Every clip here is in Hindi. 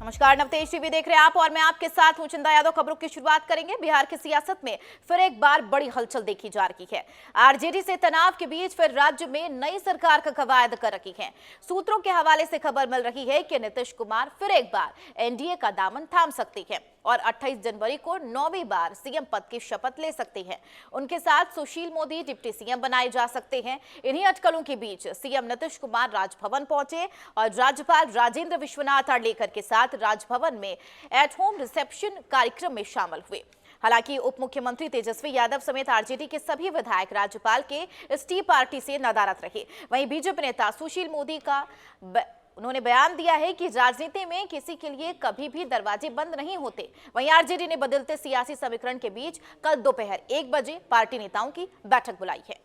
नमस्कार, नवतेज टीवी देख रहे हैं आप और मैं आपके साथ हूं चिंता यादव। खबरों की शुरुआत करेंगे। बिहार की सियासत में फिर एक बार बड़ी हलचल देखी जा रही है। आरजेडी से तनाव के बीच फिर राज्य में नई सरकार का कवायद कर रही है। सूत्रों के हवाले से खबर मिल रही है कि नीतीश कुमार फिर एक बार एनडीए का दामन थाम सकती है और 28 जनवरी को 9वीं बार सीएम पद की शपथ ले सकते हैं। उनके साथ सुशील मोदी डिप्टी सीएम बनाए जा सकते हैं। इन्हीं अटकलों के बीच सीएम नीतीश कुमार राजभवन पहुंचे और राज्यपाल राजेंद्र विश्वनाथ आर्लेकर के साथ राजभवन में एट होम रिसेप्शन कार्यक्रम में शामिल हुए। हालांकि उप मुख्यमंत्री तेजस्वी यादव समेत आरजेडी के सभी विधायक राज्यपाल के इस टी पार्टी से नदारद रहे। वहीं बीजेपी नेता सुशील मोदी का उन्होंने बयान दिया है कि राजनीति में किसी के लिए कभी भी दरवाजे बंद नहीं होते। वहीं आरजेडी ने बदलते सियासी समीकरण के बीच कल दोपहर 1 बजे पार्टी नेताओं की बैठक बुलाई है।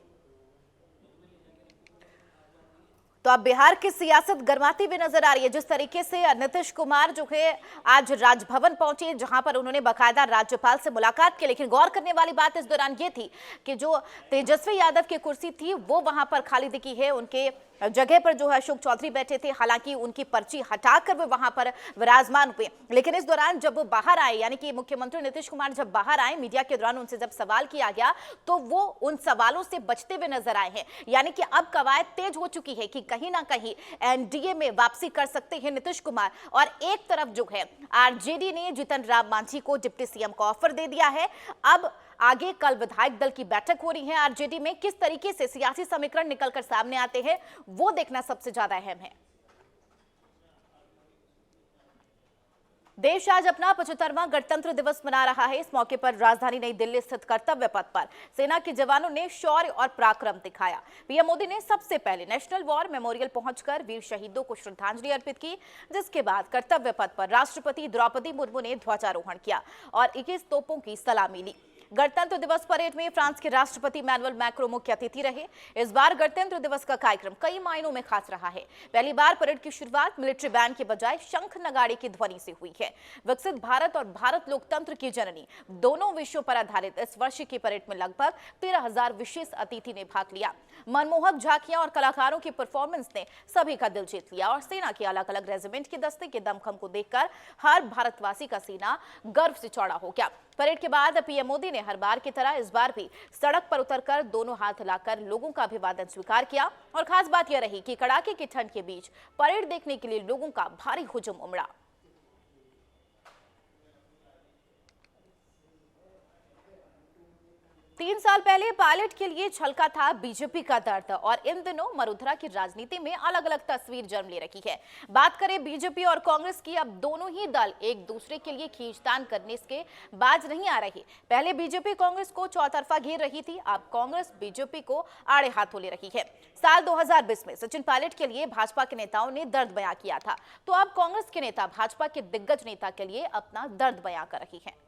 तो अब बिहार की सियासत गर्माती हुई नजर आ रही है। जिस तरीके से नीतीश कुमार जो है आज राजभवन पहुंचे, जहां पर उन्होंने बाकायदा राज्यपाल से मुलाकात की, लेकिन गौर करने वाली बात इस दौरान ये थी कि जो तेजस्वी यादव की कुर्सी थी वो वहां पर खाली दिखी है। उनके जगह पर जो है अशोक चौधरी बैठे थे। हालांकि उनकी पर्ची हटाकर वो वहां पर विराजमान हुए, लेकिन इस दौरान जब वो बाहर आए, यानी कि मुख्यमंत्री नीतीश कुमार जब बाहर आए, मीडिया के दौरान उनसे जब सवाल किया गया तो वो उन सवालों से बचते हुए नजर आए हैं। यानी कि अब कवायद तेज हो चुकी है कि कहीं ना कहीं एनडीए में वापसी कर सकते हैं नीतीश कुमार। और एक तरफ जो है आरजेडी ने जीतन राम मांझी को डिप्टी सीएम का ऑफर दे दिया है। अब आगे कल विधायक दल की बैठक हो रही है आरजेडी में। किस तरीके से सियासी समीकरण निकलकर सामने आते हैं वो देखना सबसे ज्यादा अहम है। देश आज अपना 75वां गणतंत्र दिवस मना रहा है। इस मौके पर राजधानी नई दिल्ली स्थित कर्तव्य पथ पर सेना के जवानों ने शौर्य और पराक्रम दिखाया। पीएम मोदी ने सबसे पहले नेशनल वॉर मेमोरियल पहुंचकर वीर शहीदों को श्रद्धांजलि अर्पित की, जिसके बाद कर्तव्य पथ पर राष्ट्रपति द्रौपदी मुर्मू ने ध्वजारोहण किया और 21 तोपों की सलामी ली। गणतंत्र दिवस परेड में फ्रांस के राष्ट्रपति इमैनुअल मैक्रों मुख्य अतिथि रहे। इस बार गणतंत्र दिवस का कार्यक्रम कई मायनों में खास रहा है। पहली बार परेड की शुरुआत मिलिट्री बैंड के बजाय शंख नगाड़े की ध्वनि से हुई है। विकसित भारत और भारत लोकतंत्र की जननी दोनों विषयों पर आधारित इस वर्ष की परेड में लगभग 13,000 विशेष अतिथि ने भाग लिया। मनमोहक झांकियां और कलाकारों की परफॉर्मेंस ने सभी का दिल जीत लिया और सेना के अलग अलग रेजिमेंट के दस्ते के दमखम को देखकर हर भारतवासी का सीना गर्व से चौड़ा हो गया। परेड के बाद पीएम मोदी ने हर बार की तरह इस बार भी सड़क पर उतरकर दोनों हाथ हिलाकर लोगों का अभिवादन स्वीकार किया। और खास बात यह रही कि कड़ाके की ठंड के बीच परेड देखने के लिए लोगों का भारी हुजूम उमड़ा। 3 साल पहले पायलट के लिए छलका था बीजेपी का दर्द और इन दिनों मरुधरा की राजनीति में अलग अलग तस्वीर जन्म ले रही है। बात करें बीजेपी और कांग्रेस की, अब दोनों ही दल एक दूसरे के लिए खींचतान करने के बाज नहीं आ रही। पहले बीजेपी कांग्रेस को चौतरफा घेर रही थी, अब कांग्रेस बीजेपी को आड़े हाथों ले रही है। साल 2020 में सचिन पायलट के लिए भाजपा के नेताओं ने दर्द बयां किया था, तो अब कांग्रेस के नेता भाजपा के दिग्गज नेता के लिए अपना दर्द बयां कर रही है।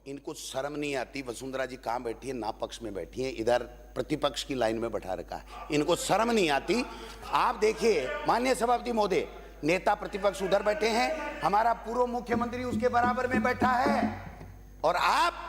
इनको शर्म नहीं आती। वसुंधरा जी कहाँ बैठी है? ना पक्ष में बैठी है, इधर प्रतिपक्ष की लाइन में बैठा रखा है। इनको शर्म नहीं आती। आप देखिए माननीय सभापति महोदय, नेता प्रतिपक्ष उधर बैठे हैं, हमारा पूर्व मुख्यमंत्री उसके बराबर में बैठा है, और आप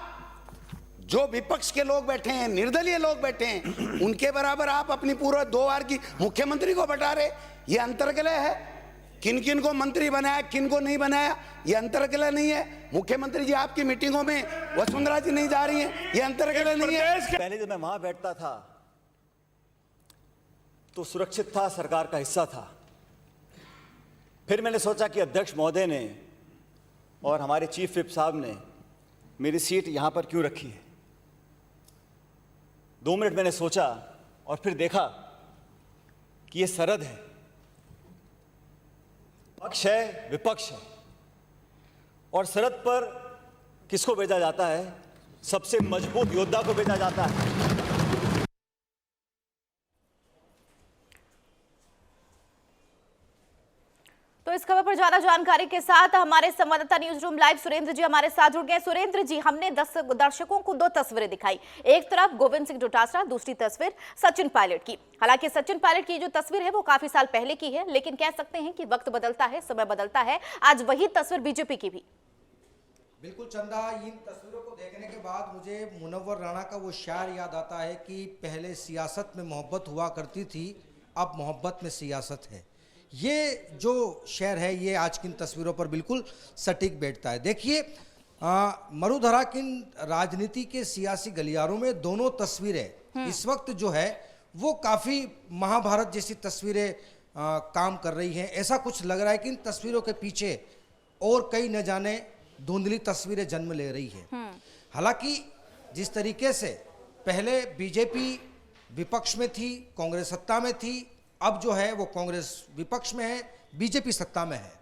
जो विपक्ष के लोग बैठे हैं, निर्दलीय लोग बैठे हैं, उनके बराबर आप अपनी पूर्व 2 बार की मुख्यमंत्री को बैठा रहे। ये अंतर्गलय है। किन किन को मंत्री बनाया, किन को नहीं बनाया, ये अंतर्गलय नहीं है। मुख्यमंत्री जी आपकी मीटिंगों में वसुंधरा जी नहीं जा रही हैं, ये अंतर्गलय नहीं है। पहले जब मैं वहां बैठता था तो सुरक्षित था, सरकार का हिस्सा था। फिर मैंने सोचा कि अध्यक्ष महोदय ने और हमारे चीफ व्हिप साहब ने मेरी सीट यहां पर क्यों रखी है। 2 मिनट मैंने सोचा और फिर देखा कि ये सरहद है, पक्ष है, विपक्ष है, और सरहद पर किसको भेजा जाता है? सबसे मजबूत योद्धा को भेजा जाता है। तो इस खबर पर ज्यादा जानकारी के साथ हमारे संवाददाता न्यूज रूम लाइव सुरेंद्र जी हमारे साथ जुड़ गए। सुरेंद्र जी, हमने दर्शकों को 2 तस्वीरें दिखाई। एक तरफ गोविंद सिंह डोटासरा, दूसरी तस्वीर सचिन पायलट की। हालांकि सचिन पायलट की जो तस्वीर है वो काफी साल पहले की है, लेकिन कह सकते हैं कि वक्त बदलता है, समय बदलता है। आज वही तस्वीर बीजेपी की भी। बिल्कुल चंदा, इन तस्वीरों को देखने के बाद मुझे मुनव्वर राणा का वो शायर याद आता है कि पहले सियासत में मोहब्बत हुआ करती थी, अब मोहब्बत में सियासत है। ये जो शहर है ये आज की इन तस्वीरों पर बिल्कुल सटीक बैठता है। देखिए मरुधरा की राजनीति के सियासी गलियारों में दोनों तस्वीरें इस वक्त जो है वो काफ़ी महाभारत जैसी तस्वीरें काम कर रही हैं। ऐसा कुछ लग रहा है कि इन तस्वीरों के पीछे और कई न जाने धुंधली तस्वीरें जन्म ले रही है। हालांकि जिस तरीके से पहले बीजेपी विपक्ष में थी, कांग्रेस सत्ता में थी, अब जो है वो कांग्रेस विपक्ष में है, बीजेपी सत्ता में है।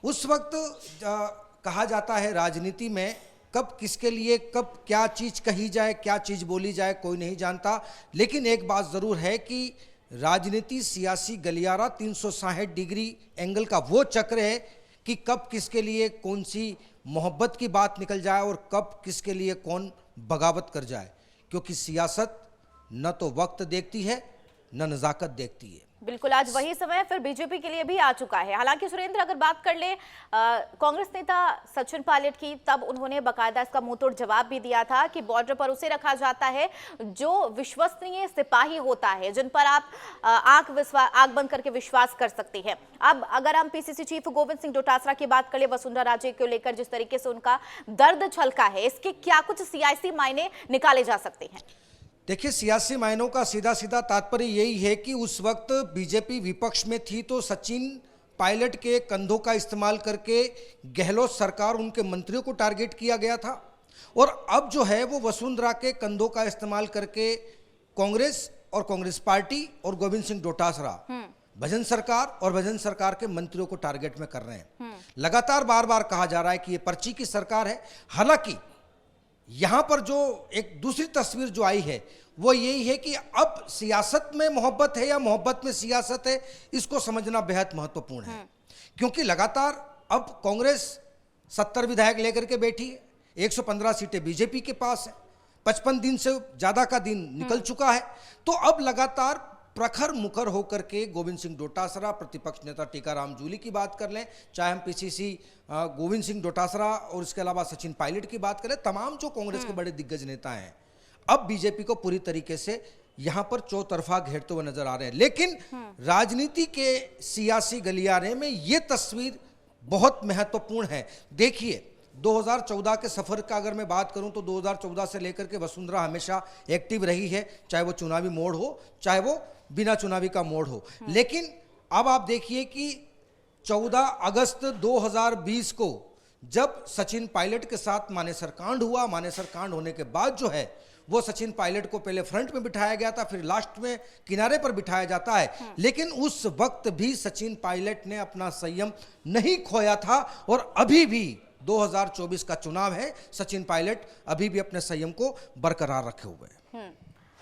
उस वक्त कहा जाता है राजनीति में कब किसके लिए कब क्या चीज़ कही जाए, क्या चीज़ बोली जाए, कोई नहीं जानता। लेकिन एक बात ज़रूर है कि राजनीति सियासी गलियारा 360 डिग्री एंगल का वो चक्र है कि कब किसके लिए कौन सी मोहब्बत की बात निकल जाए और कब किसके लिए कौन बगावत कर जाए, क्योंकि सियासत न तो वक्त देखती है न नज़ाकत देखती है। बिल्कुल, आज वही समय फिर बीजेपी के लिए भी आ चुका है। हालांकि सुरेंद्र, अगर बात कर ले कांग्रेस नेता सचिन पायलट की, तब उन्होंने बकायदा इसका मुंहतोड़ जवाब भी दिया था कि बॉर्डर पर उसे रखा जाता है जो विश्वसनीय सिपाही होता है, जिन पर आप आंख बंद करके विश्वास कर सकते हैं। अब अगर हम पीसीसी चीफ गोविंद सिंह डोटासरा की बात करें, वसुंधरा राजे को लेकर जिस तरीके से उनका दर्द छलका है, इसके क्या कुछ सियासी मायने निकाले जा सकते हैं? देखिए, सियासी मायनों का सीधा सीधा तात्पर्य यही है कि उस वक्त बीजेपी विपक्ष में थी तो सचिन पायलट के कंधों का इस्तेमाल करके गहलोत सरकार उनके मंत्रियों को टारगेट किया गया था, और अब जो है वो वसुंधरा के कंधों का इस्तेमाल करके कांग्रेस और कांग्रेस पार्टी और गोविंद सिंह डोटासरा भजन सरकार और भजन सरकार के मंत्रियों को टारगेट में कर रहे हैं। लगातार बार बार कहा जा रहा है कि ये पर्ची की सरकार है। हालांकि यहां पर जो एक दूसरी तस्वीर जो आई है वो यही है कि अब सियासत में मोहब्बत है या मोहब्बत में सियासत है, इसको समझना बेहद महत्वपूर्ण है। क्योंकि लगातार अब कांग्रेस 70 विधायक लेकर के बैठी है, 115 सीटें बीजेपी के पास है, 55 दिन से ज्यादा का दिन निकल चुका है। तो अब लगातार प्रखर मुखर होकर के गोविंद सिंह डोटासरा, प्रतिपक्ष नेता टीकाराम जूली की बात कर लें, चाहे हम पीसीसी गोविंद सिंह डोटासरा और इसके अलावा सचिन पायलट की बात करें, तमाम जो कांग्रेस के बड़े दिग्गज नेता हैं अब बीजेपी को पूरी तरीके से यहां पर चौतरफा घेरते हुए नजर आ रहे हैं। लेकिन राजनीति के सियासी गलियारे में यह तस्वीर बहुत महत्वपूर्ण है। देखिए, 2014 के सफर का अगर मैं बात करूं तो 2014 से लेकर के वसुंधरा हमेशा एक्टिव रही है, चाहे वो चुनावी मोड़ हो चाहे वो बिना चुनावी का मोड़ हो। लेकिन अब आप देखिए कि 14 अगस्त 2020 को जब सचिन पायलट के साथ मानेसर कांड हुआ, मानेसर कांड होने के बाद जो है वो सचिन पायलट को पहले फ्रंट में बिठाया गया था, फिर लास्ट में किनारे पर बिठाया जाता है। लेकिन उस वक्त भी सचिन पायलट ने अपना संयम नहीं खोया था, और अभी भी 2024 का चुनाव है, सचिन पायलट अभी भी अपने संयम को बरकरार रखे हुए हैं।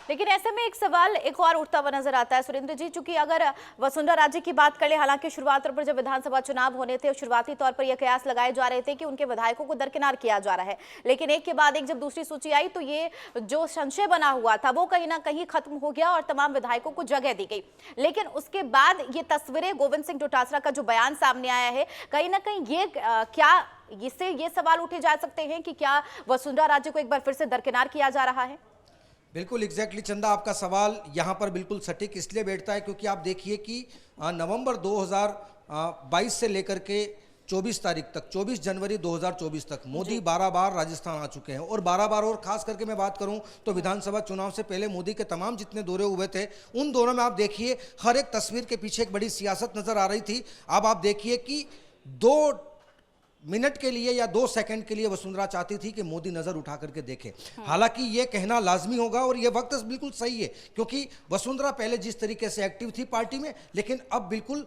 लेकिन ऐसे में एक सवाल एक और उठता हुआ नजर आता है सुरेंद्र जी, चूंकि अगर वसुंधरा राजे की बात करें, हालांकि शुरुआत पर जब विधानसभा चुनाव होने थे शुरुआती तौर पर यह कयास लगाए जा रहे थे कि उनके विधायकों को दरकिनार किया जा रहा है, लेकिन एक के बाद एक जब दूसरी सूची आई तो ये जो संशय बना हुआ था वो कहीं ना कहीं खत्म हो गया और तमाम विधायकों को जगह दी गई। लेकिन उसके बाद ये तस्वीरें, गोविंद सिंह डोटासरा का जो बयान सामने आया है, कहीं ना कहीं ये क्या इससे ये सवाल उठे जा सकते हैं कि क्या वसुंधरा राजे को एक बार फिर से दरकिनार किया जा रहा है? बिल्कुल एग्जैक्टली चंदा, आपका सवाल यहाँ पर बिल्कुल सटीक इसलिए बैठता है क्योंकि आप देखिए कि नवंबर 2022 से लेकर के 24 तारीख तक, 24 जनवरी 2024 तक मोदी 12 बार राजस्थान आ चुके हैं, और 12 बार, और खास करके मैं बात करूं तो विधानसभा चुनाव से पहले मोदी के तमाम जितने दौरे हुए थे उन दौरों में आप देखिए हर एक तस्वीर के पीछे एक बड़ी सियासत नजर आ रही थी। अब आप देखिए कि 2 मिनट के लिए या 2 सेकंड के लिए वसुंधरा चाहती थी कि मोदी नजर उठा करके देखे। हालांकि यह कहना लाजमी होगा और यह वक्त बिल्कुल सही है, क्योंकि वसुंधरा पहले जिस तरीके से एक्टिव थी पार्टी में, लेकिन अब बिल्कुल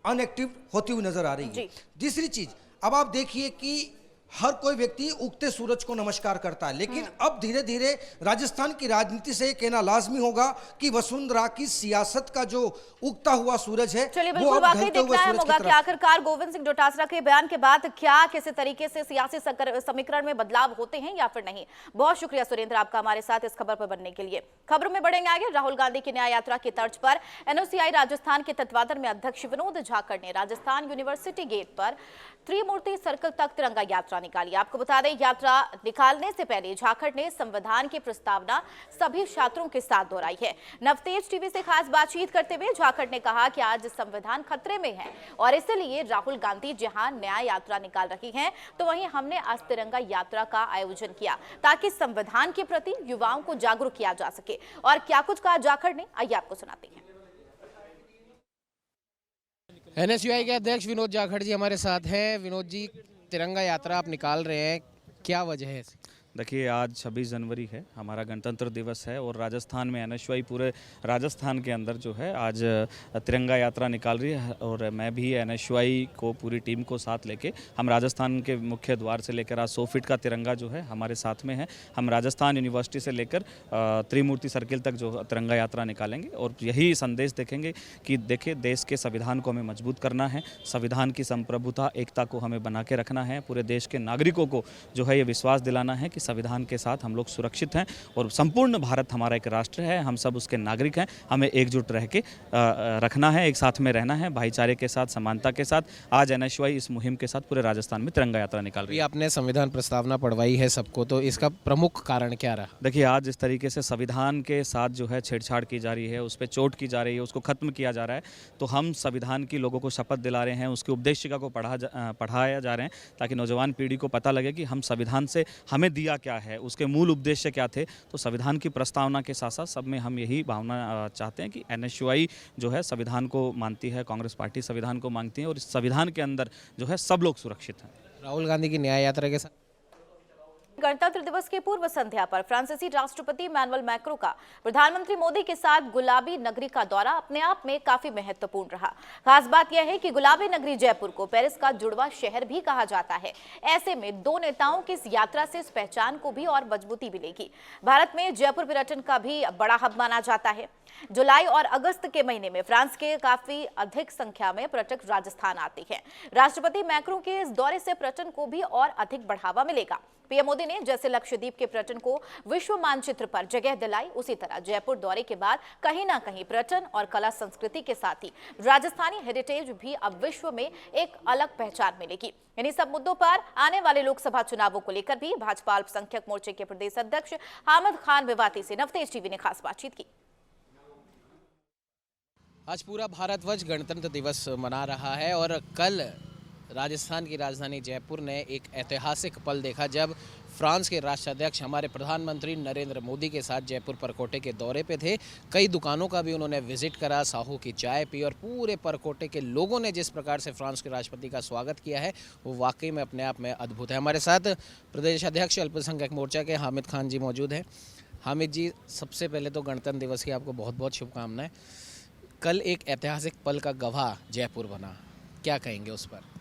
अनएक्टिव होती हुई नजर आ रही है। दूसरी चीज, अब आप देखिए कि हर कोई व्यक्ति उगते सूरज को नमस्कार करता है, लेकिन अब धीरे धीरे राजस्थान की राजनीति से कहना लाजमी होगा कि वसुंधरा की सियासत का जो उगता हुआ सूरज है वो अब ढलते हुए सूरज की तरफ। आखिरकार गोविंद सिंह डोटासरा के बयान के बाद क्या किसी तरीके से सियासी समीकरण में बदलाव होते हैं या फिर नहीं? बहुत शुक्रिया सुरेंद्र आपका हमारे साथ इस खबर पर बनने के लिए। खबरों में बढ़ेंगे आगे। राहुल गांधी की न्याय यात्रा की तर्ज पर एनओसीआई राजस्थान के तत्वाधान में अध्यक्ष विनोद झाकड़ ने राजस्थान यूनिवर्सिटी गेट पर त्रिमूर्ति सर्कल तक तिरंगा यात्रा निकाली। आपको बता दें, यात्रा निकालने से पहले झारखंड ने संविधान की प्रस्तावना सभी छात्रों के साथ दोहराई है। नवतेज टीवी से खास बातचीत करते हुए झारखंड ने कहा कि आज संविधान खतरे में है और इसलिए राहुल गांधी जहां न्याय यात्रा निकाल रही हैं, तो वहीं हमने आज तिरंगा यात्रा का आयोजन किया ताकि संविधान के प्रति युवाओं को जागरूक किया जा सके। और क्या कुछ कहा झारखंड ने, आइए आपको सुनाते हैं। एनएसयूआई के अध्यक्ष विनोद जाखड़ जी हमारे साथ हैं। विनोद जी, तिरंगा यात्रा आप निकाल रहे हैं, क्या वजह है इसकी? देखिए, आज 26 जनवरी है, हमारा गणतंत्र दिवस है और राजस्थान में एनएसयूआई पूरे राजस्थान के अंदर जो है आज तिरंगा यात्रा निकाल रही है। और मैं भी एनएसयूआई को पूरी टीम को साथ लेके हम राजस्थान के मुख्य द्वार से लेकर आज 100 फीट का तिरंगा जो है हमारे साथ में है। हम राजस्थान यूनिवर्सिटी से लेकर त्रिमूर्ति सर्किल तक जो तिरंगा यात्रा निकालेंगे और यही संदेश देखेंगे कि देखिए, देश के संविधान को हमें मजबूत करना है, संविधान की संप्रभुता एकता को हमें बना के रखना है, पूरे देश के नागरिकों को जो है ये विश्वास दिलाना है कि संविधान के साथ हम लोग सुरक्षित हैं और संपूर्ण भारत हमारा एक राष्ट्र है, हम सब उसके नागरिक हैं। हमें एकजुट रह के रखना है, एक साथ में रहना है, भाईचारे के साथ, समानता के साथ। आज एनएसयूआई इस मुहिम के साथ पूरे राजस्थान में तिरंगा यात्रा निकाल रही है। आपने संविधान प्रस्तावना पढ़वाई है सबको, तो इसका प्रमुख कारण क्या रहा? देखिए, आज इस तरीके से संविधान के साथ जो है छेड़छाड़ की जा रही है, उस पर चोट की जा रही है, उसको खत्म किया जा रहा है, तो हम संविधान की लोगों को शपथ दिला रहे हैं, उसकी उपदेशिका को पढ़ाया जा रहे हैं ताकि नौजवान पीढ़ी को पता लगे कि हम संविधान से हमें दिया क्या है, उसके मूल उद्देश्य क्या थे। तो संविधान की प्रस्तावना के साथ साथ सब में हम यही भावना चाहते हैं कि एनएसयूआई जो है संविधान को मानती है, कांग्रेस पार्टी संविधान को मानती है और इस संविधान के अंदर जो है सब लोग सुरक्षित हैं। राहुल गांधी की न्याय यात्रा के साथ गणतंत्र दिवस की पूर्व संध्या पर फ्रांसीसी राष्ट्रपति इमैनुअल मैक्रों का प्रधानमंत्री मोदी के साथ गुलाबी नगरी का दौरा अपने आप में काफी महत्वपूर्ण रहा। खास बात यह है कि गुलाबी नगरी जयपुर को पेरिस का जुड़वा शहर भी कहा जाता है। ऐसे में दो नेताओं की इस यात्रा से इस पहचान को भी और मजबूती मिलेगी। भारत में जयपुर पर्यटन का भी बड़ा हब माना जाता है। जुलाई और अगस्त के महीने में फ्रांस के काफी अधिक संख्या में पर्यटक राजस्थान आते हैं। राष्ट्रपति मैक्रों के इस दौरे से पर्यटन को भी और अधिक बढ़ावा मिलेगा। पीएम मोदी ने जैसे लक्षद्वीप के पर्यटन को विश्व मानचित्र पर जगह दिलाई, उसी तरह जयपुर दौरे के बाद कहीं ना कहीं पर्यटन और कला संस्कृति के साथ ही राजस्थानी हेरिटेज भी अब विश्व में एक अलग पहचान मिलेगी। इन्हीं सब मुद्दों पर आने वाले लोकसभा चुनावों को लेकर भी भाजपा अल्पसंख्यक मोर्चे के प्रदेश अध्यक्ष हामिद खान मेवाती से नवतेज टीवी ने खास बातचीत की। आज पूरा भारतवर्ष गणतंत्र दिवस मना रहा है और कल राजस्थान की राजधानी जयपुर ने एक ऐतिहासिक पल देखा जब फ्रांस के राष्ट्राध्यक्ष हमारे प्रधानमंत्री नरेंद्र मोदी के साथ जयपुर परकोटे के दौरे पे थे। कई दुकानों का भी उन्होंने विजिट करा, साहू की चाय पी और पूरे परकोटे के लोगों ने जिस प्रकार से फ्रांस के राष्ट्रपति का स्वागत किया है वो वाकई में अपने आप में अद्भुत है। हमारे साथ प्रदेश अध्यक्ष अल्पसंख्यक मोर्चा के हामिद खान जी मौजूद हैं। हामिद जी, सबसे पहले तो गणतंत्र दिवस की आपको बहुत बहुत शुभकामनाएं। कल एक ऐतिहासिक पल का गवाह जयपुर बना, क्या कहेंगे उस पर?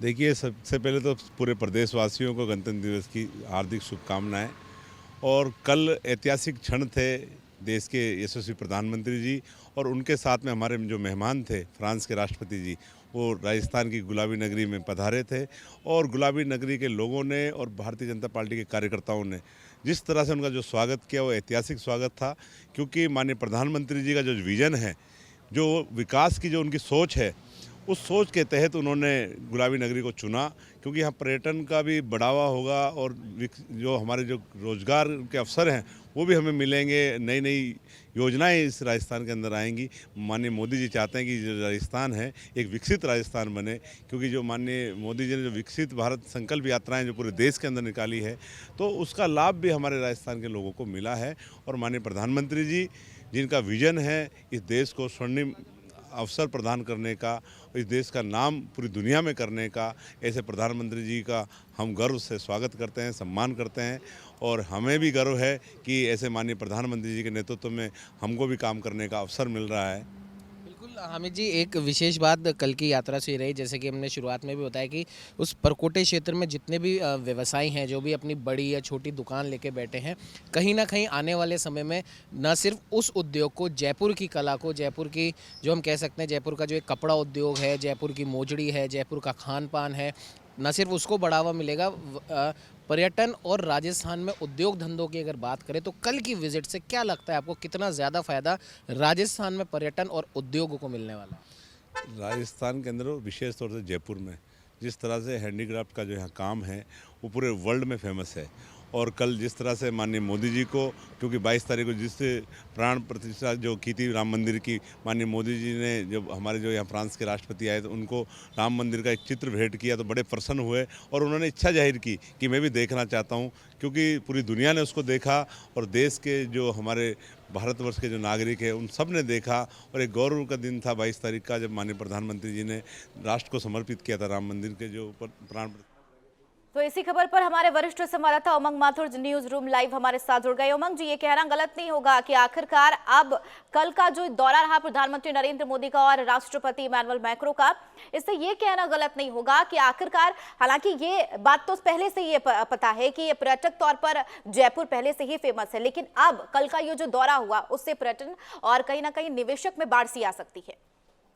देखिए, सबसे पहले तो पूरे प्रदेशवासियों को गणतंत्र दिवस की हार्दिक शुभकामनाएं। और कल ऐतिहासिक क्षण थे, देश के यशस्वी प्रधानमंत्री जी और उनके साथ में हमारे जो मेहमान थे फ्रांस के राष्ट्रपति जी, वो राजस्थान की गुलाबी नगरी में पधारे थे और गुलाबी नगरी के लोगों ने और भारतीय जनता पार्टी के कार्यकर्ताओं ने जिस तरह से उनका जो स्वागत किया वो ऐतिहासिक स्वागत था। क्योंकि माननीय प्रधानमंत्री जी का जो विज़न है, जो विकास की जो उनकी सोच है, उस सोच के तहत उन्होंने गुलाबी नगरी को चुना। क्योंकि यहाँ पर्यटन का भी बढ़ावा होगा और जो हमारे जो रोजगार के अवसर हैं वो भी हमें मिलेंगे, नई नई योजनाएं इस राजस्थान के अंदर आएंगी। माननीय मोदी जी चाहते हैं कि जो राजस्थान है एक विकसित राजस्थान बने। क्योंकि जो माननीय मोदी जी ने जो विकसित भारत संकल्प यात्राएं जो पूरे देश के अंदर निकाली है, तो उसका लाभ भी हमारे राजस्थान के लोगों को मिला है। और माननीय प्रधानमंत्री जी जिनका विजन है इस देश को स्वर्णिम अवसर प्रदान करने का, इस देश का नाम पूरी दुनिया में करने का, ऐसे प्रधानमंत्री जी का हम गर्व से स्वागत करते हैं, सम्मान करते हैं। और हमें भी गर्व है कि ऐसे माननीय प्रधानमंत्री जी के नेतृत्व में हमको भी काम करने का अवसर मिल रहा है। बिल्कुल हामिद जी, एक विशेष बात कल की यात्रा से रही, जैसे कि हमने शुरुआत में भी बताया कि उस परकोटे क्षेत्र में जितने भी व्यवसायी हैं, जो भी अपनी बड़ी या छोटी दुकान लेके बैठे हैं, कहीं ना कहीं आने वाले समय में न सिर्फ उस उद्योग को, जयपुर की कला को, जयपुर की जो हम कह सकते हैं जयपुर का जो एक कपड़ा उद्योग है, जयपुर की मोजड़ी है, जयपुर का खान पान है, न सिर्फ उसको बढ़ावा मिलेगा, पर्यटन और राजस्थान में उद्योग धंधों की अगर बात करें तो कल की विजिट से क्या लगता है आपको, कितना ज़्यादा फायदा राजस्थान में पर्यटन और उद्योग को मिलने वाला है? राजस्थान के अंदर विशेष तौर से जयपुर में जिस तरह से हैंडीक्राफ्ट का जो यहाँ काम है वो पूरे वर्ल्ड में फेमस है। और कल जिस तरह से माननीय मोदी जी को, क्योंकि 22 तारीख को जिस प्राण प्रतिष्ठा जो की थी राम मंदिर की, माननीय मोदी जी ने जब हमारे जो यहाँ फ्रांस के राष्ट्रपति आए तो उनको राम मंदिर का एक चित्र भेंट किया तो बड़े प्रसन्न हुए और उन्होंने इच्छा जाहिर की कि मैं भी देखना चाहता हूँ, क्योंकि पूरी दुनिया ने उसको देखा और देश के जो हमारे भारतवर्ष के जो नागरिक हैं उन सब ने देखा। और एक गौरव का दिन था 22 तारीख का, जब माननीय प्रधानमंत्री जी ने राष्ट्र को समर्पित किया था राम मंदिर के जो प्राण। तो इसी खबर पर हमारे वरिष्ठ संवाददाता उमंग माथुर न्यूज रूम लाइव हमारे साथ जुड़ गए। उमंग जी, ये कहना गलत नहीं होगा कि आखिरकार अब कल का जो दौरा रहा प्रधानमंत्री नरेंद्र मोदी का और राष्ट्रपति इमैनुअल मैक्रों का, इससे ये कहना गलत नहीं होगा कि आखिरकार, हालांकि ये बात तो पहले से ये पता है कि ये पर्यटक तौर पर जयपुर पहले से ही फेमस है, लेकिन अब कल का ये जो दौरा हुआ उससे पर्यटन और कहीं ना कहीं निवेशक में बाढ़ सी आ सकती है।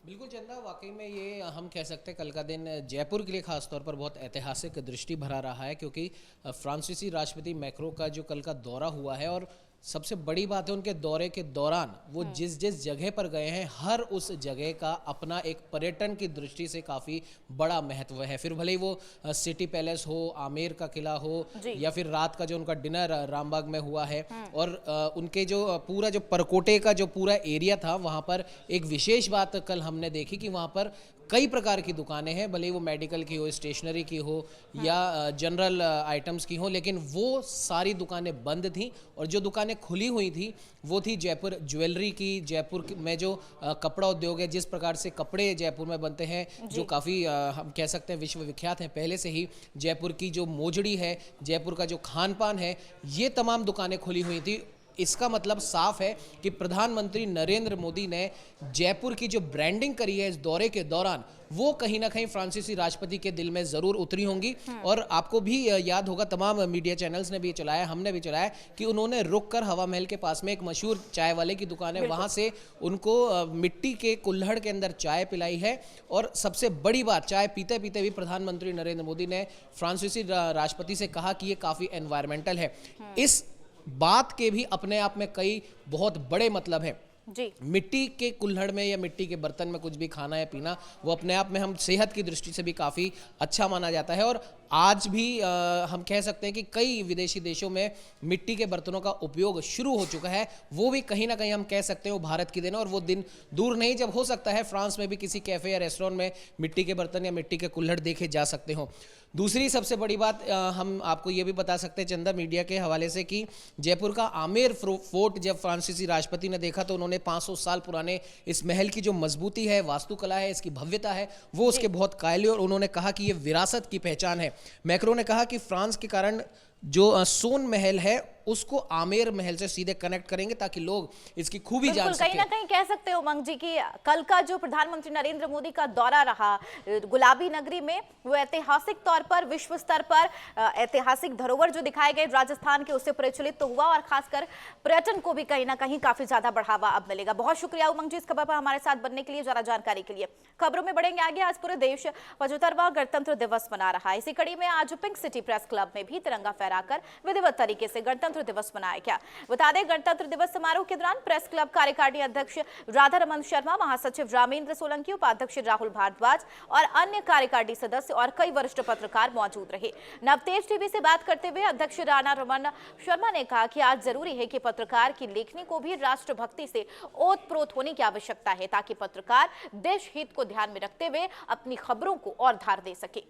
बिल्कुल चंदा, वाकई में ये हम कह सकते हैं कल का दिन जयपुर के लिए खास तौर पर बहुत ऐतिहासिक दृष्टि भरा रहा है, क्योंकि फ्रांसीसी राष्ट्रपति मैक्रो का जो कल का दौरा हुआ है, और सबसे बड़ी बात है उनके दौरे के दौरान वो जिस जिस जगह पर गए हैं हर उस जगह का अपना एक पर्यटन की दृष्टि से काफ़ी बड़ा महत्व है। फिर भले ही वो सिटी पैलेस हो, आमेर का किला हो, या फिर रात का जो उनका डिनर रामबाग में हुआ है, और उनके जो पूरा जो परकोटे का जो पूरा एरिया था वहाँ पर एक विशेष बात कल हमने देखी कि वहाँ पर कई प्रकार की दुकानें हैं, भले वो मेडिकल की हो, स्टेशनरी की हो, या जनरल आइटम्स की हो, लेकिन वो सारी दुकानें बंद थीं और जो दुकानें खुली हुई थी वो थी जयपुर ज्वेलरी की। जयपुर में जो कपड़ा उद्योग है, जिस प्रकार से कपड़े जयपुर में बनते हैं जो काफ़ी हम कह सकते हैं विश्व विख्यात हैं पहले से ही, जयपुर की जो मोजड़ी है, जयपुर का जो खान पान है, ये तमाम दुकानें खुली हुई थी। इसका मतलब साफ है कि प्रधानमंत्री नरेंद्र मोदी ने जयपुर की जो ब्रांडिंग करी है इस दौरे के दौरान, वो कहीं ना कहीं फ्रांसीसी राष्ट्रपति के दिल में जरूर उतरी होंगी। और आपको भी याद होगा, तमाम मीडिया चैनल्स ने भी चलाया, हमने भी चलाया, कि उन्होंने रुक कर हवा महल के पास में एक मशहूर चाय वाले की दुकान है, वहां से उनको मिट्टी के कुल्हड़ के अंदर चाय पिलाई है। और सबसे बड़ी बात, चाय पीते पीते भी प्रधानमंत्री नरेंद्र मोदी ने फ्रांसीसी राष्ट्रपति से कहा कि ये काफी एनवायरमेंटल है। इस बात के भी अपने आप में कई बहुत बड़े मतलब हैं जी। मिट्टी के कुल्हड़ में या मिट्टी के बर्तन में कुछ भी खाना या पीना, वो अपने आप में हम सेहत की दृष्टि से भी काफ़ी अच्छा माना जाता है। और आज भी हम कह सकते हैं कि कई विदेशी देशों में मिट्टी के बर्तनों का उपयोग शुरू हो चुका है, वो भी कहीं ना कहीं हम कह सकते हैं वो भारत की देन है। और वो दिन दूर नहीं जब हो सकता है फ्रांस में भी किसी कैफ़े या रेस्टोरेंट में मिट्टी के बर्तन या मिट्टी के कुल्हड़ देखे जा सकते हो। दूसरी सबसे बड़ी बात हम आपको ये भी बता सकते हैं चंदा, मीडिया के हवाले से, कि जयपुर का आमेर फोर्ट जब फ्रांसीसी राष्ट्रपति ने देखा तो उन्होंने 500 साल पुराने इस महल की जो मजबूती है, वास्तुकला है, इसकी भव्यता है, वो उसके बहुत कायल, और उन्होंने कहा कि ये विरासत की पहचान है। मैक्रो ने कहा कि फ्रांस के कारण जो सोन महल है उसको आमेर महल से सीधे कनेक्ट करेंगे ताकि लोग इसकी खूबी जान सकें। कहीं ना कहीं कह सकते हो उमंग जी कि कल का जो प्रधानमंत्री नरेंद्र मोदी का दौरा रहा गुलाबी नगरी में, वो ऐतिहासिक तौर पर, विश्व स्तर पर ऐतिहासिक धरोहर जो दिखाए गए राजस्थान के, उससे प्रचलित तो हुआ, और खासकर पर्यटन को भी कहीं ना कहीं काफी ज्यादा बढ़ावा अब मिलेगा। बहुत शुक्रिया उमंग जी इस खबर पर हमारे साथ बनने के लिए, ज्यादा जानकारी के लिए। खबरों में बढ़ेंगे आगे। आज पूरे देश 75वां गणतंत्र दिवस मना रहा है। इसी कड़ी में आज पिंक सिटी प्रेस क्लब में भी तिरंगा फहराकर विधिवत तरीके से गणतंत्र दिवस मनाया गया। बता दें, गणतंत्र दिवस समारोह के दौरान प्रेस क्लब कार्यकारिणी अध्यक्ष राधा रमन शर्मा, महासचिव रामेंद्र सोलंकी, उपाध्यक्ष राहुल भारद्वाज और अन्य कार्यकारिणी सदस्य और कई वरिष्ठ पत्रकार मौजूद रहे। नवतेज टीवी से बात करते हुए अध्यक्ष राधा रमन शर्मा ने कहा कि आज जरूरी है कि पत्रकार की लेखनी को भी राष्ट्रभक्ति से ओतप्रोत होने की आवश्यकता है, ताकि पत्रकार देश हित को ध्यान में रखते हुए अपनी खबरों को और धार दे सके।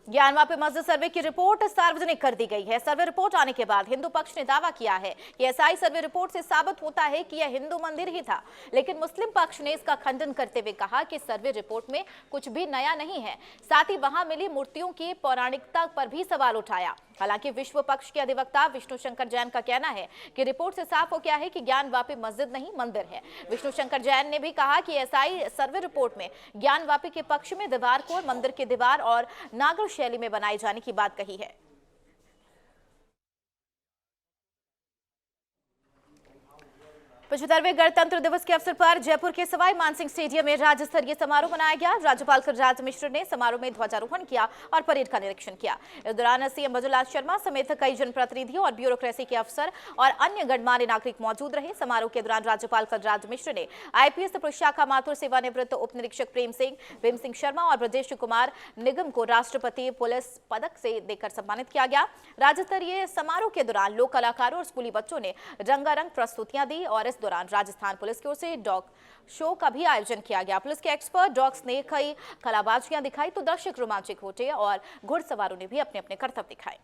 ज्ञानवापी मस्जिद सर्वे की रिपोर्ट सार्वजनिक कर दी गई है। सर्वे रिपोर्ट आने के बाद हिंदू पक्ष ने दावा किया है कि एसआई सर्वे रिपोर्ट से साबित होता है कि यह हिंदू मंदिर ही था, लेकिन मुस्लिम पक्ष ने इसका खंडन करते हुए कहा कि सर्वे रिपोर्ट में कुछ भी नया नहीं है। साथ ही वहां मिली मूर्तियों की पौराणिकता पर भी सवाल उठाया। हालांकि विश्व पक्ष के अधिवक्ता विष्णु शंकर जैन का कहना है कि रिपोर्ट से साफ हो गया है कि ज्ञानवापी मस्जिद नहीं मंदिर है। विष्णु शंकर जैन ने भी कहा कि एसआई सर्वे रिपोर्ट में ज्ञानवापी के पक्ष में दीवार को मंदिर की दीवार और नागर शैली में बनाए जाने की बात कही है। 75वें गणतंत्र दिवस के अवसर पर जयपुर के सवाई मानसिंह स्टेडियम में राज्य स्तरीय समारोह मनाया गया। राज्यपाल कलराज मिश्र ने समारोह में ध्वजारोहण किया और परेड का निरीक्षण किया। इस दौरान सीएम बजुलाल शर्मा समेत कई जनप्रतिनिधियों और ब्यूरोक्रेसी के अफसर और अन्य गणमान्य नागरिक मौजूद रहे। समारोह के दौरान राज्यपाल कलराज मिश्र ने आईपीएस प्रशाखा माथुर सेवानिवृत्त उप निरीक्षक प्रेम सिंह, भीम सिंह शर्मा और ब्रजेश कुमार निगम को राष्ट्रपति पुलिस पदक से देकर सम्मानित किया गया। राज्य स्तरीय समारोह के दौरान लोक कलाकारों और स्कूली बच्चों ने रंगारंग प्रस्तुतियां दी और इस दौरान राजस्थान पुलिस की ओर से डॉग शो का भी आयोजन किया गया। पुलिस के एक्सपर्ट डॉग्स ने कई कलाबाजियां दिखाई तो दर्शक रोमांचित होते और घुड़सवारों ने भी अपने अपने करतब दिखाए।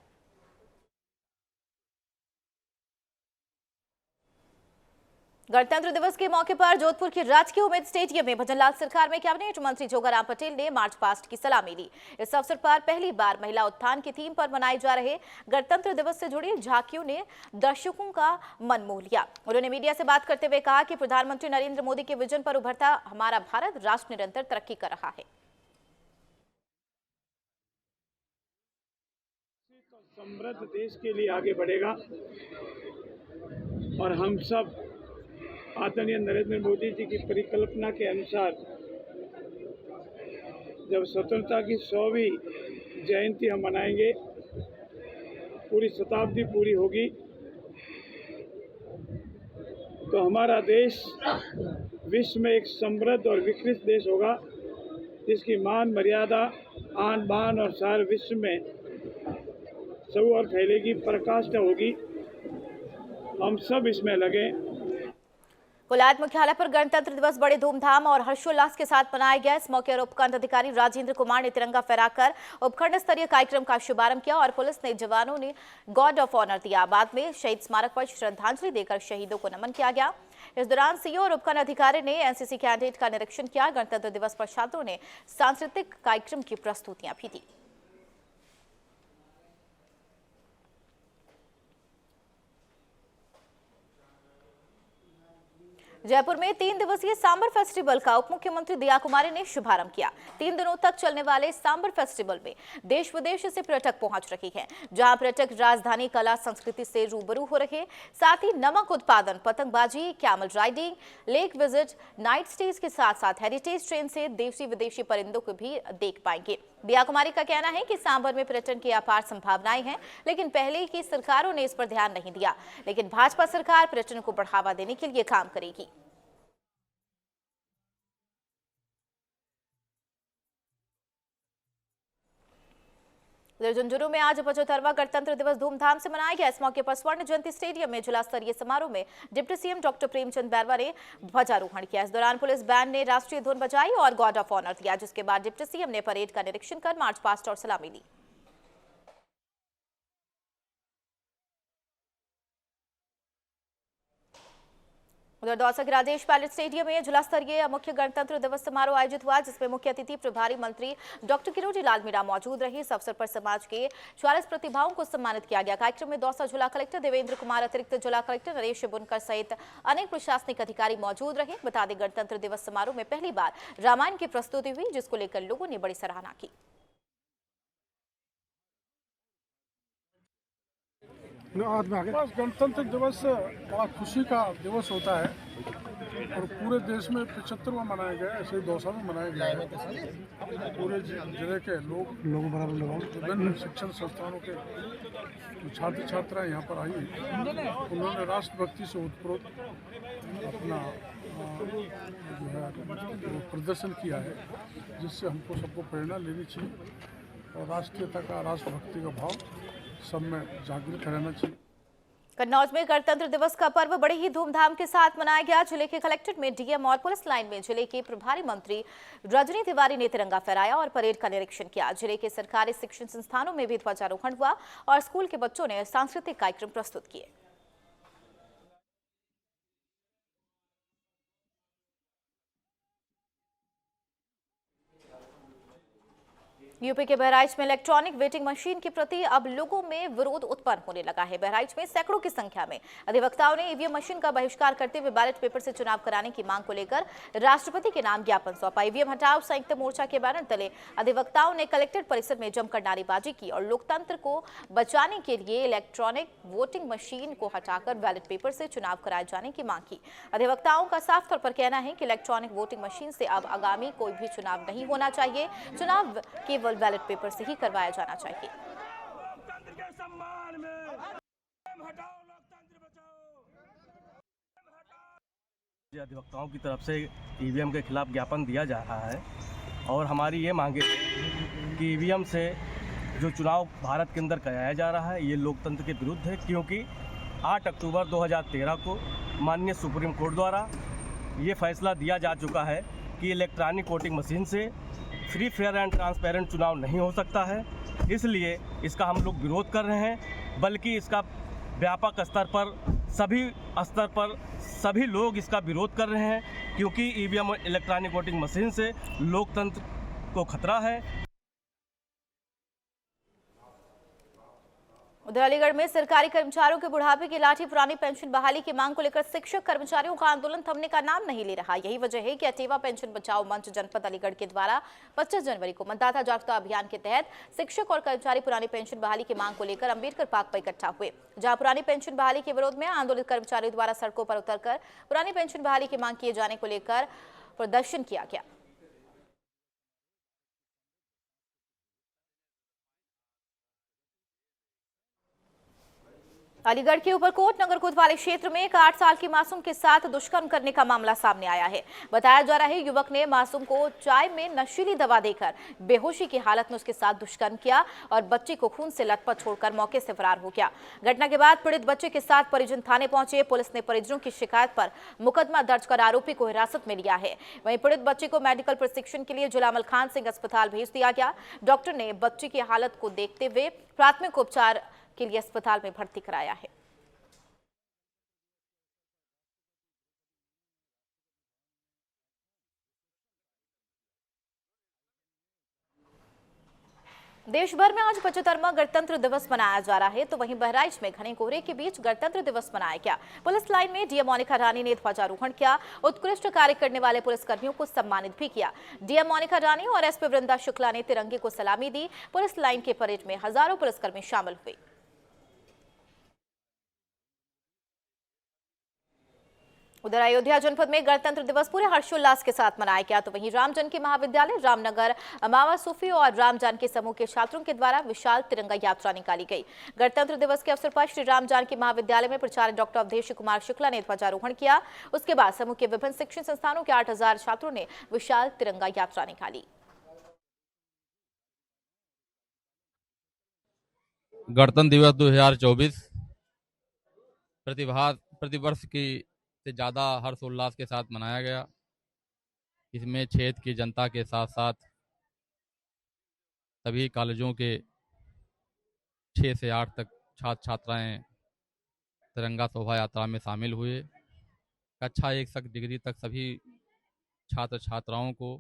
गणतंत्र दिवस के मौके पर जोधपुर के राजकीय उम्मेद स्टेडियम में भजनलाल सरकार में कैबिनेट मंत्री जोगाराम पटेल ने मार्च पास्ट की सलामी ली। इस अवसर पर पहली बार महिला उत्थान की थीम पर मनाए जा रहे गणतंत्र दिवस से जुड़ी झांकियों ने दर्शकों का मन मोह लिया। उन्होंने मीडिया से बात करते हुए कहा कि प्रधानमंत्री नरेंद्र मोदी के विजन पर उभरता हमारा भारत राष्ट्र निरंतर तरक्की कर रहा है। समृद्ध देश के लिए आगे बढ़ेगा और हम सब आदरणीय नरेंद्र मोदी जी की परिकल्पना के अनुसार जब स्वतंत्रता की 100वीं जयंती हम मनाएंगे, पूरी शताब्दी पूरी होगी, तो हमारा देश विश्व में एक समृद्ध और विकसित देश होगा, जिसकी मान मर्यादा आन बान और सारे विश्व में सब और फैलेगी, पराकाष्ठा होगी। हम सब इसमें लगे। कोलायत मुख्यालय पर गणतंत्र दिवस बड़े धूमधाम और हर्षोल्लास के साथ मनाया गया। इस मौके पर उपखंड अधिकारी राजेंद्र कुमार ने तिरंगा फहराकर उपखंड स्तरीय कार्यक्रम का शुभारंभ किया और पुलिस ने जवानों ने गॉर्ड ऑफ ऑनर दिया। बाद में शहीद स्मारक पर श्रद्धांजलि देकर शहीदों को नमन किया गया। इस दौरान सीओ और उपखंड अधिकारी ने एनसीसी कैडेट का निरीक्षण किया। गणतंत्र दिवस पर छात्रों ने सांस्कृतिक कार्यक्रम की प्रस्तुतियां भी दी। जयपुर में 3 दिवसीय सांबर फेस्टिवल का उप मुख्यमंत्री दिया कुमारी ने शुभारंभ किया। 3 दिनों तक चलने वाले सांबर फेस्टिवल में देश विदेश से पर्यटक पहुंच रहे हैं, जहां पर्यटक राजधानी कला संस्कृति से रूबरू हो रहे, साथ ही नमक उत्पादन, पतंगबाजी, camel riding, lake visit, night stage के साथ साथ हेरिटेज ट्रेन से देशी विदेशी परिंदों को भी देख पाएंगे। दिया कुमारी का कहना है कि सांबर में पर्यटन की अपार संभावनाएं हैं, लेकिन पहले की सरकारों ने इस पर ध्यान नहीं दिया, लेकिन भाजपा सरकार पर्यटन को बढ़ावा देने के लिए काम करेगी। झुंझुनू में आज 75वां गणतंत्र दिवस धूमधाम से मनाया गया। इस मौके पर स्वर्ण जयंती स्टेडियम में जिला स्तरीय समारोह में deputy CM doctor Premchand Bairwa ने ध्वजारोहण किया। इस दौरान पुलिस बैंड ने राष्ट्रीय धुन बजाई और गॉर्ड ऑफ ऑनर दिया, जिसके बाद डिप्टी सीएम ने परेड का निरीक्षण कर मार्च पास्ट और सलामी ली। उधर दौसा के राजेश पैलेस स्टेडियम में जिला स्तरीय मुख्य गणतंत्र दिवस समारोह आयोजित हुआ, जिसमें मुख्य अतिथि प्रभारी मंत्री डॉक्टर किरोड़ी लाल मीणा मौजूद रही। इस अवसर पर समाज के 44 प्रतिभाओं को सम्मानित किया गया। कार्यक्रम में दौसा जिला कलेक्टर देवेंद्र कुमार, अतिरिक्त जिला कलेक्टर नरेश बुनकर सहित अनेक प्रशासनिक अधिकारी मौजूद रहे। बता दें, गणतंत्र दिवस समारोह में पहली बार रामायण की प्रस्तुति हुई, जिसको लेकर लोगों ने बड़ी सराहना की। बस गणतंत्र दिवस बड़ा खुशी का दिवस होता है और पूरे देश में 75वां मनाया गया, ऐसे ही दौसा में मनाया गया है। पूरे जिले के लोग विभिन्न शिक्षण संस्थानों के छात्र छात्राएं यहाँ पर आई, उन्होंने राष्ट्रभक्ति से उत्प्रोत अपना जो है प्रदर्शन किया है, जिससे हमको सबको प्रेरणा लेनी चाहिए और राष्ट्रीयता का, राष्ट्रभक्ति का भाव सब में जागृत रहना चाहिए। कन्नौज में गणतंत्र दिवस का पर्व बड़े ही धूमधाम के साथ मनाया गया। जिले के कलेक्ट्रेट में डीएम और पुलिस लाइन में जिले के प्रभारी मंत्री रजनी तिवारी ने तिरंगा फहराया और परेड का निरीक्षण किया। जिले के सरकारी शिक्षण संस्थानों में भी ध्वजारोहण हुआ और स्कूल के बच्चों ने सांस्कृतिक कार्यक्रम प्रस्तुत किए। यूपी के बहराइच में इलेक्ट्रॉनिक वोटिंग मशीन के प्रति अब लोगों में विरोध उत्पन्न होने लगा है। बहराइच में सैकड़ों की संख्या में अधिवक्ताओं ने ईवीएम मशीन का बहिष्कार करते हुए बैलेट पेपर से चुनाव कराने की मांग को लेकर राष्ट्रपति के नाम ज्ञापन सौंपा। ईवीएम हटाओ संयुक्त मोर्चा के बैनर तले अधिवक्ताओं ने कलेक्ट्रेट परिसर में जमकर नारेबाजी की और लोकतंत्र को बचाने के लिए इलेक्ट्रॉनिक वोटिंग मशीन को हटाकर बैलेट पेपर से चुनाव कराए जाने की मांग की। अधिवक्ताओं का साफ तौर पर कहना है कि इलेक्ट्रॉनिक वोटिंग मशीन से अब आगामी कोई भी चुनाव नहीं होना चाहिए। चुनाव केवल बैलेट पेपर से ही करवाया जाना चाहिए। अधिवक्ताओं की तरफ से ईवीएम के खिलाफ ज्ञापन दिया जा रहा है और हमारी ये मांगे कि ईवीएम से जो चुनाव भारत के अंदर कराया जा रहा है ये लोकतंत्र के विरुद्ध है, क्योंकि 8 अक्टूबर 2013 को माननीय सुप्रीम कोर्ट द्वारा ये फैसला दिया जा चुका है कि इलेक्ट्रॉनिक वोटिंग मशीन से फ्री फेयर एंड ट्रांसपेरेंट चुनाव नहीं हो सकता है। इसलिए इसका हम लोग विरोध कर रहे हैं, बल्कि इसका व्यापक स्तर पर सभी लोग इसका विरोध कर रहे हैं, क्योंकि ईवीएम इलेक्ट्रॉनिक वोटिंग मशीन से लोकतंत्र को खतरा है। उधर अलीगढ़ में सरकारी कर्मचारियों के बुढ़ापे की लाठी पुरानी पेंशन बहाली की मांग को लेकर शिक्षक कर्मचारियों का आंदोलन थमने का नाम नहीं ले रहा। यही वजह है कि अटेवा पेंशन बचाओ मंच जनपद अलीगढ़ के द्वारा 25 जनवरी को मतदाता जागरूकता अभियान के तहत शिक्षक और कर्मचारी पुरानी पेंशन बहाली की मांग को लेकर अंबेडकर पार्क पर इकट्ठा हुए, जहां पुरानी पेंशन बहाली के विरोध में आंदोलित कर्मचारियों द्वारा सड़कों पर उतरकर पुरानी पेंशन बहाली की मांग किए जाने को लेकर प्रदर्शन किया गया। अलीगढ़ के ऊपरकोट नगर कोतवाली क्षेत्र में एक 8 साल की मासूम के साथ दुष्कर्म करने का मामला सामने आया है। बताया जा रहा है युवक ने मासूम को चाय में नशीली दवा देकर बेहोशी की हालत में उसके साथ दुष्कर्म किया और बच्चे को खून से लथपथ छोड़कर मौके से फरार हो गया। घटना के बाद पीड़ित बच्चे के साथ परिजन थाने पहुंचे। पुलिस ने परिजनों की शिकायत पर मुकदमा दर्ज कर आरोपी को हिरासत में लिया है। वहीं पीड़ित बच्चे को मेडिकल प्रशिक्षण के लिए जिला मलखान सिंह अस्पताल भेज दिया गया। डॉक्टर ने बच्चे की हालत को देखते हुए प्राथमिक उपचार के लिए अस्पताल में भर्ती कराया है। देश भर में आज 75वां गणतंत्र दिवस मनाया जा रहा है, तो वहीं बहराइच में घने कोहरे के बीच गणतंत्र दिवस मनाया गया। पुलिस लाइन में डीएम मोनिका रानी ने ध्वजारोहण किया। उत्कृष्ट कार्य करने वाले पुलिसकर्मियों को सम्मानित भी किया। डीएम मोनिका रानी और एसपी वृंदा शुक्ला ने तिरंगे को सलामी दी। पुलिस लाइन के परेड में हजारों पुलिसकर्मी शामिल हुए। उधर अयोध्या जनपद में गणतंत्र दिवस पूरे हर्षोल्लास के साथ मनाया गया, तो वहीं राम जानकी महाविद्यालय, रामनगर, अमावा सूफी और राम जानकी समूह के छात्रों के द्वारा विशाल तिरंगा यात्रा निकाली गई। गणतंत्र दिवस के अवसर पर श्री राम जानकी महाविद्यालय में प्राचार्य डॉक्टर अवधेश कुमार शुक्ला ने ध्वजारोहण किया। उसके बाद समूह के विभिन्न शिक्षण संस्थानों के 8000 छात्रों ने विशाल तिरंगा यात्रा निकाली। गणतंत्र दिवस 2024 प्रतिवर्ष की से ज़्यादा हर्षोल्लास के साथ मनाया गया। इसमें क्षेत्र की जनता के साथ साथ सभी कॉलेजों के 6 से 8 तक छात्र छात्राएं तिरंगा शोभा यात्रा में शामिल हुए। कक्षा 1 तक डिग्री तक सभी छात्र छात्राओं को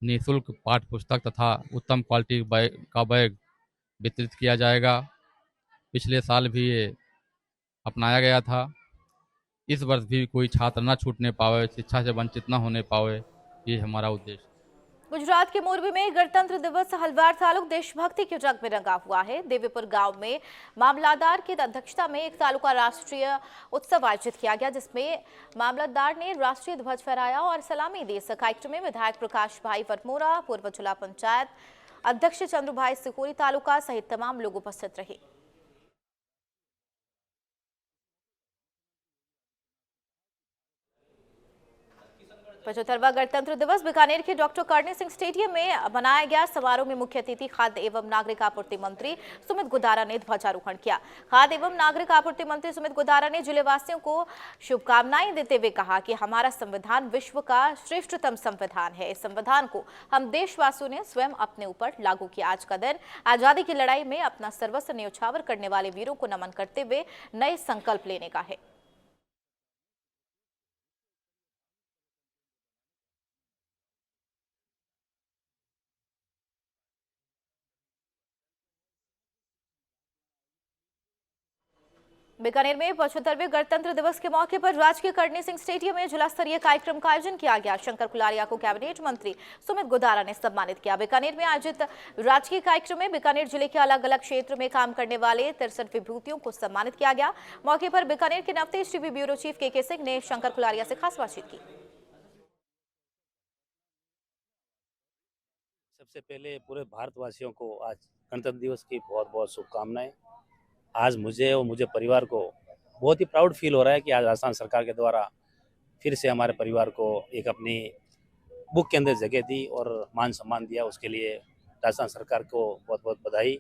निःशुल्क पाठ्य पुस्तक तथा उत्तम क्वालिटी का बैग वितरित किया जाएगा। पिछले साल भी ये अपनाया गया था। इस वर्ष भी कोई छात्र न छूटने पावे, शिक्षा से वंचित न होने पावे, ये हमारा उद्देश्य। गुजरात के मोरबी में गणतंत्र दिवस हलवार तालुक देशभक्ति के रंग में रंगा हुआ है। देवीपुर गांव में मामलतदार की अध्यक्षता में एक तालुका राष्ट्रीय उत्सव आयोजित किया गया, जिसमें मामलतदार ने राष्ट्रीय ध्वज फहराया और सलामी दी। इस कार्यक्रम में विधायक प्रकाश भाई वर्मोरा, पूर्व जिला पंचायत अध्यक्ष चंद्रभाई सिकोरी तालुका सहित तमाम लोग उपस्थित रहे। 75वां गणतंत्र दिवस बीकानेर के डॉक्टर करणी सिंह स्टेडियम में मनाया गया। समारोह में मुख्य अतिथि खाद्य एवं नागरिक आपूर्ति मंत्री सुमित गुदारा ने ध्वजारोहण किया। खाद्य एवं नागरिक आपूर्ति मंत्री सुमित गुदारा ने जिलेवासियों को शुभकामनाएं देते हुए कहा कि हमारा संविधान विश्व का श्रेष्ठतम संविधान है। इस संविधान को हम देशवासियों ने स्वयं अपने ऊपर लागू किया। आज का दिन आजादी की लड़ाई में अपना सर्वस्व न्यौछावर करने वाले वीरों को नमन करते हुए नए संकल्प लेने का है। बीकानेर में 75वें गणतंत्र दिवस के मौके पर राजकीय करणी सिंह स्टेडियम में जिला स्तरीय कार्यक्रम का आयोजन किया गया। शंकर कुलारिया को कैबिनेट मंत्री सुमित गोदारा ने सम्मानित किया। बीकानेर में आयोजित राजकीय कार्यक्रम में बीकानेर जिले के अलग अलग क्षेत्र में काम करने वाले 63 विभूतियों को सम्मानित किया गया। मौके पर बीकानेर के नवतेज टीवी ब्यूरो चीफ के सिंह ने शंकर कुलारिया से खास बातचीत की। सबसे पहले पूरे भारतवासियों को आज गणतंत्र दिवस की बहुत बहुत शुभकामनाएं। आज मुझे और मुझे परिवार को बहुत ही प्राउड फील हो रहा है कि आज राजस्थान सरकार के द्वारा फिर से हमारे परिवार को एक अपनी बुक के अंदर जगह दी और मान सम्मान दिया। उसके लिए राजस्थान सरकार को बहुत बहुत बधाई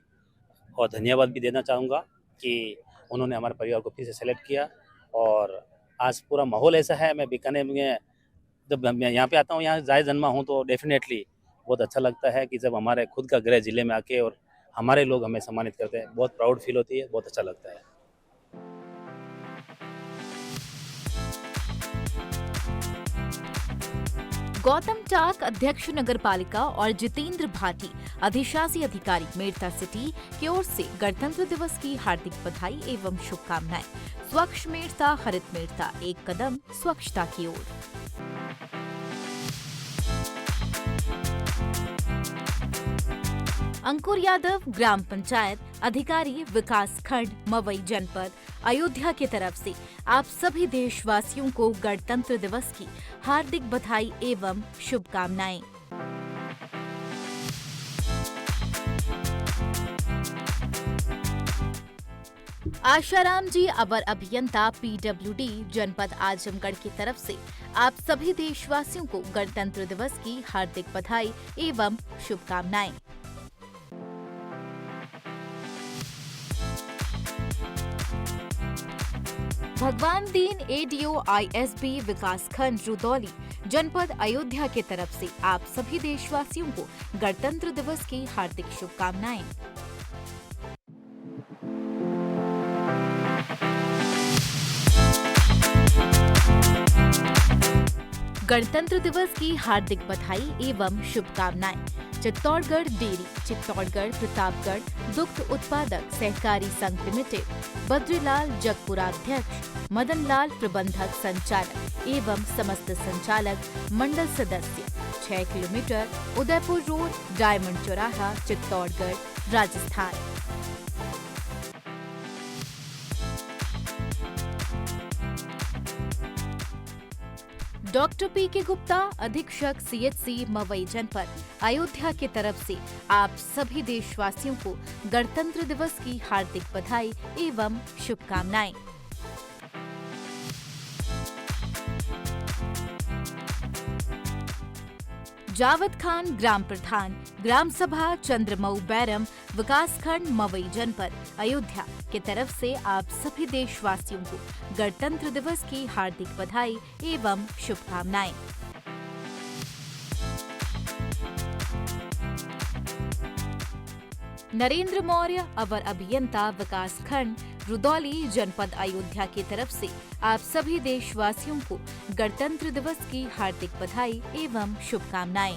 और धन्यवाद भी देना चाहूँगा कि उन्होंने हमारे परिवार को फिर से सेलेक्ट किया। और आज पूरा माहौल ऐसा है, मैं बीकानेर में जब मैं यहाँ पे आता हूँ, यहाँ जाए जन्मा हूँ, तो डेफिनेटली बहुत अच्छा लगता है कि जब हमारे खुद का गृह जिले में आके और हमारे लोग हमें सम्मानित करते हैं, बहुत प्राउड फील होती है, बहुत अच्छा लगता है। गौतम टाक अध्यक्ष नगर पालिका और जितेंद्र भाटी अधिशासी अधिकारी मेड़ता सिटी की ओर से गणतंत्र दिवस की हार्दिक बधाई एवं शुभकामनाएं। स्वच्छ मेड़ता हरित मेड़ता, एक कदम स्वच्छता की ओर। अंकुर यादव ग्राम पंचायत अधिकारी विकास खंड मवई जनपद अयोध्या की तरफ से आप सभी देशवासियों को गणतंत्र दिवस की हार्दिक बधाई एवं शुभकामनाएं। आशाराम जी अवर अभियंता PWD जनपद आजमगढ़ की तरफ से आप सभी देशवासियों को गणतंत्र दिवस की हार्दिक बधाई एवं शुभकामनाएं। भगवान दीन ADO ISB विकास खंड रुदौली जनपद अयोध्या की तरफ से आप सभी देशवासियों को गणतंत्र दिवस की हार्दिक शुभकामनाएं। गणतंत्र दिवस की हार्दिक बधाई एवं शुभकामनाएं। चित्तौड़गढ़ डेयरी, चित्तौड़गढ़ प्रतापगढ़ दुग्ध उत्पादक सहकारी संघ लिमिटेड, बद्रीलाल जगपुराध्यक्ष, मदन लाल प्रबंधक संचालक एवं समस्त संचालक मंडल सदस्य, 6 किलोमीटर उदयपुर रोड, डायमंड चौराहा, चित्तौड़गढ़, राजस्थान। डॉक्टर PK गुप्ता अधीक्षक CHC मवई जनपद अयोध्या की तरफ से आप सभी देशवासियों को गणतंत्र दिवस की हार्दिक बधाई एवं शुभकामनाएं। जावद खान ग्राम प्रधान ग्राम सभा चंद्रमऊ बैरम विकास खंड मवई जनपद अयोध्या की तरफ से आप सभी देशवासियों को गणतंत्र दिवस की हार्दिक बधाई एवं शुभकामनाएं। नरेंद्र मौर्य अवर अभियंता विकास खंड रुदौली जनपद अयोध्या की तरफ से आप सभी देशवासियों को गणतंत्र दिवस की हार्दिक बधाई एवं शुभकामनाएं।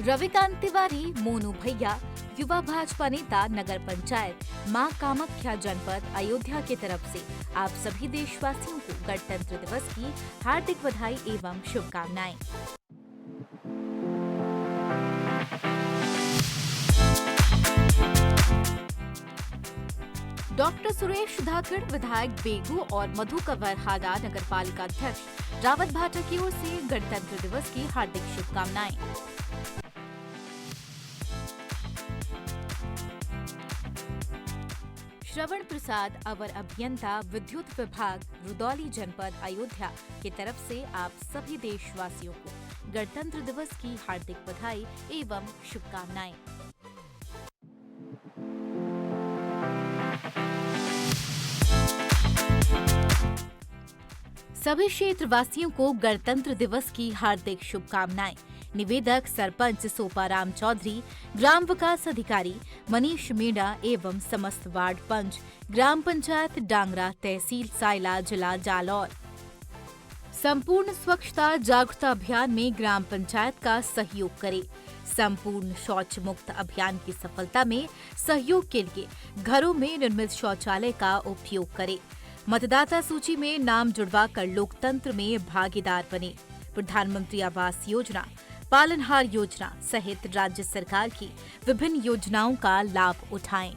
रविकांत तिवारी मोनू भैया युवा भाजपा नेता नगर पंचायत मां कामाख्या जनपद अयोध्या की तरफ से आप सभी देशवासियों को गणतंत्र दिवस की हार्दिक बधाई एवं शुभकामनाएं। डॉक्टर सुरेश धाकड़ विधायक बेगू और मधुकवर हाड़ा नगर पालिका अध्यक्ष रावत भाटा की ओर से गणतंत्र दिवस की हार्दिक शुभकामनाएं। श्रवण प्रसाद अवर अभियंता विद्युत विभाग रुदौली जनपद अयोध्या की तरफ से आप सभी देशवासियों को गणतंत्र दिवस की हार्दिक बधाई एवं शुभकामनाएं। सभी क्षेत्रवासियों को गणतंत्र दिवस की हार्दिक शुभकामनाएं। निवेदक सरपंच सोपाराम चौधरी, ग्राम विकास अधिकारी मनीष मीणा एवं समस्त वार्ड पंच, ग्राम पंचायत डांगरा, तहसील सायला, जिला जालौर। संपूर्ण स्वच्छता जागरूकता अभियान में ग्राम पंचायत का सहयोग करें। संपूर्ण शौच मुक्त अभियान की सफलता में सहयोग के लिए घरों में निर्मित शौचालय का उपयोग करें। मतदाता सूची में नाम जुड़वा कर लोकतंत्र में भागीदार बने। प्रधानमंत्री आवास योजना, पालनहार योजना सहित राज्य सरकार की विभिन्न योजनाओं का लाभ उठाएं।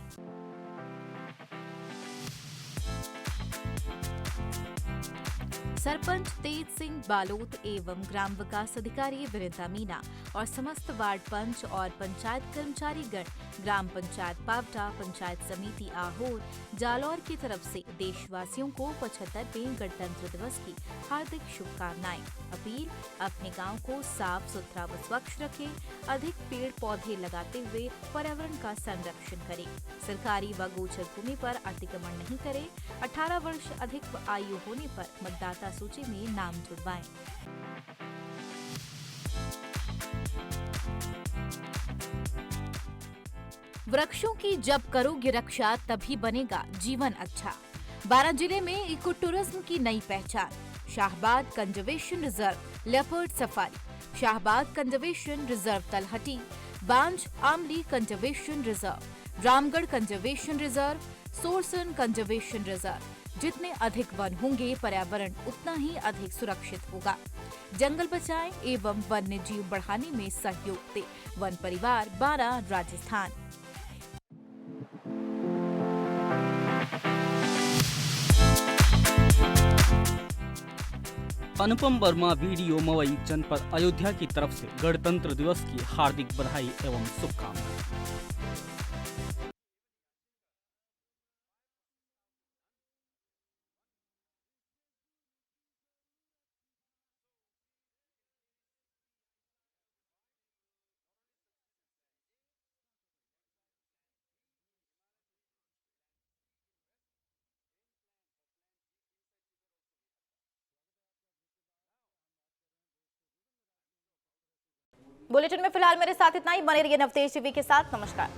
सरपंच तेज सिंह बालोत एवं ग्राम विकास अधिकारी विनीता मीना और समस्त वार्ड पंच और पंचायत कर्मचारी गण ग्राम पंचायत पावटा, पंचायत समिति आहोर, जालौर की तरफ से देशवासियों को 75वें गणतंत्र दिवस की हार्दिक शुभकामनाएं। अपील, अपने गांव को साफ सुथरा व स्वच्छ रखें, अधिक पेड़ पौधे लगाते हुए पर्यावरण का संरक्षण करें, सरकारी व गोचर भूमि पर अतिक्रमण नहीं करें, 18 वर्ष अधिक आयु होने पर मतदाता सूची में नाम जुड़वाएं। वृक्षों की जब करोगे रक्षा तभी बनेगा जीवन अच्छा। बारां जिले में इको टूरिज्म की नई पहचान। Shahabad conservation reserve leopard safari, Shahabad conservation reserve तलहटी, Banj Amli conservation reserve, Ramgarh conservation reserve, Sorsan conservation reserve. जितने अधिक वन होंगे पर्यावरण उतना ही अधिक सुरक्षित होगा। जंगल बचाएं एवं वन्य जीव बढ़ाने में सहयोग दे। वन परिवार, बारां, राजस्थान। अनुपम वर्मा, वीडियो मवई, जनपद अयोध्या की तरफ से गणतंत्र दिवस की हार्दिक बधाई एवं शुभकामनाएं। बुलेटिन में फिलहाल मेरे साथ इतना ही। बने रहिए नवतेज टीवी के साथ। नमस्कार।